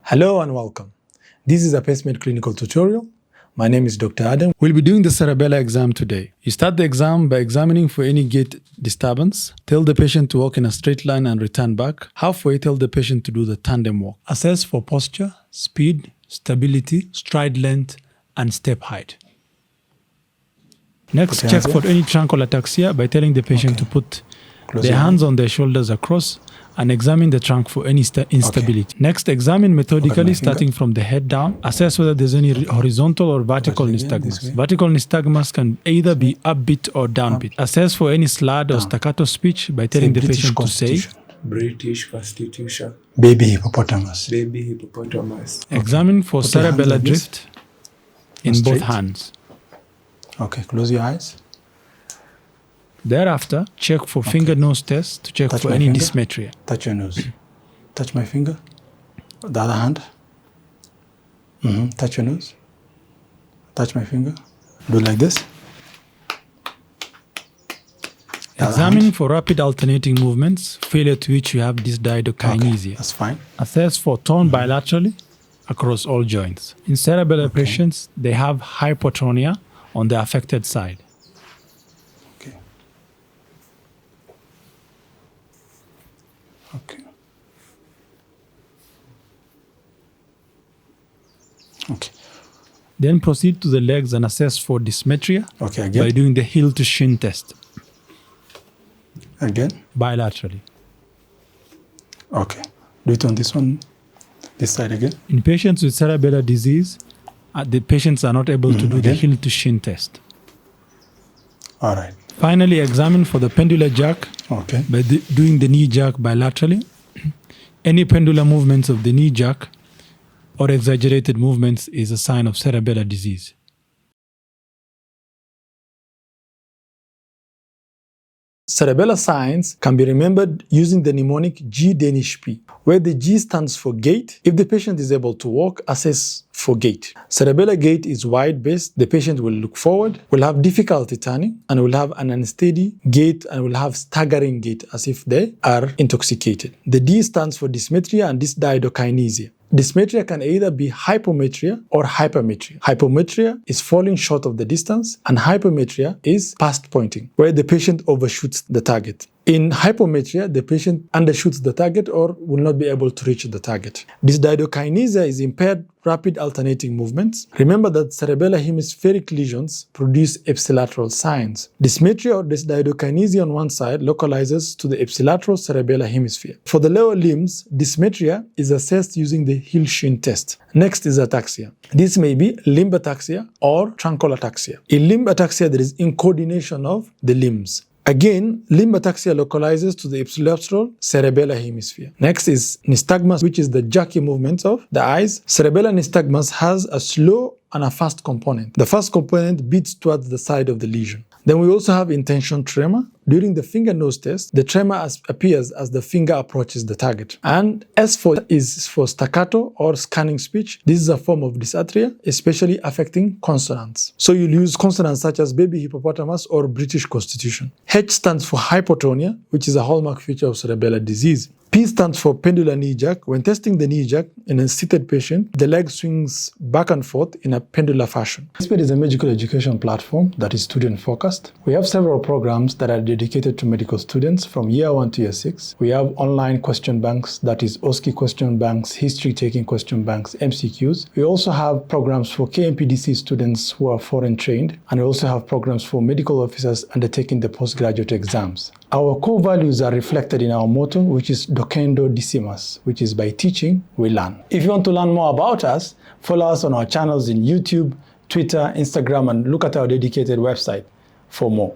Hello and welcome. This is a PaceMed clinical tutorial. My name is Dr. Adam. We'll be doing the Cerebellar exam today. You start the exam by examining for any gait disturbance. Tell the patient to walk in a straight line and return back. Halfway, tell the patient to do the tandem walk. Assess for posture, speed, stability, stride length, and step height. Next, check for any trunk or ataxia by telling the patient to put their hands on their shoulders across and examine the trunk for any instability. Next, examine methodically starting from the head down. Assess whether there's any horizontal or vertical nystagmus. Vertical nystagmus can either be upbeat or downbeat. Assess for any slurred or staccato speech by telling the patient to say British Constitution. Baby hippopotamus. Baby hippopotamus. Examine for cerebellar drift in both hands. Okay, close your eyes. Thereafter, check for finger-nose test to check for any dysmetria. Touch your nose. Touch my finger. The other hand. Touch your nose. Touch my finger. Do like this. Examine for rapid alternating movements, failure to which you have dysdiadochokinesia. Okay, that's fine. Assess for tone bilaterally across all joints. In cerebellar patients, they have hypotonia on the affected side. Okay. Then proceed to the legs and assess for dysmetria again. by doing the heel-to-shin test. Again? Bilaterally. Okay. Do it on this one, this side again. In patients with cerebellar disease, the patients are not able to do the heel-to-shin test. All right. Finally, examine for the pendular jerk by doing the knee jerk bilaterally. Any pendular movements of the knee jerk or exaggerated movements is a sign of cerebellar disease. Cerebellar signs can be remembered using the mnemonic G-P, where the G stands for gait. If the patient is able to walk, assess for gait. Cerebellar gait is wide-based. The patient will look forward, will have difficulty turning, and will have an unsteady gait and will have staggering gait as if they are intoxicated. The D stands for dysmetria and dysdiadochokinesia. Dysmetria can either be hypometria or hypermetria. Hypometria is falling short of the distance, and hypermetria is past pointing, where the patient overshoots the target. In hypometria, the patient undershoots the target or will not be able to reach the target. Dysdiadochokinesia is impaired rapid alternating movements. Remember that cerebellar hemispheric lesions produce ipsilateral signs. Dysmetria or dysdiadochokinesia on one side localizes to the ipsilateral cerebellar hemisphere. For the lower limbs, dysmetria is assessed using the heel-shin test. Next is ataxia. This may be limb ataxia or truncal ataxia. In limb ataxia, there is incoordination of the limbs. Again, limb ataxia localizes to the ipsilateral cerebellar hemisphere. Next is nystagmus, which is the jerky movements of the eyes. Cerebellar nystagmus has a slow and a fast component. The fast component beats towards the side of the lesion. Then we also have intention tremor. During the finger-nose test, the tremor appears as the finger approaches the target. And S is for staccato or scanning speech. This is a form of dysarthria, especially affecting consonants. So you'll use consonants such as baby hippopotamus or British Constitution. H stands for hypotonia, which is a hallmark feature of cerebellar disease. P stands for pendular knee jerk. When testing the knee jerk in a seated patient, the leg swings back and forth in a pendular fashion. PaceMed is a medical education platform that is student-focused. We have several programs that are dedicated to medical students from year 1 to year 6. We have online question banks, that is OSCE question banks, history-taking question banks, MCQs. We also have programs for KMPDC students who are foreign trained, and we also have programs for medical officers undertaking the postgraduate exams. Our core values are reflected in our motto, which is Docendo Decimus, which is by teaching, we learn. If you want to learn more about us, follow us on our channels in YouTube, Twitter, Instagram, and look at our dedicated website for more.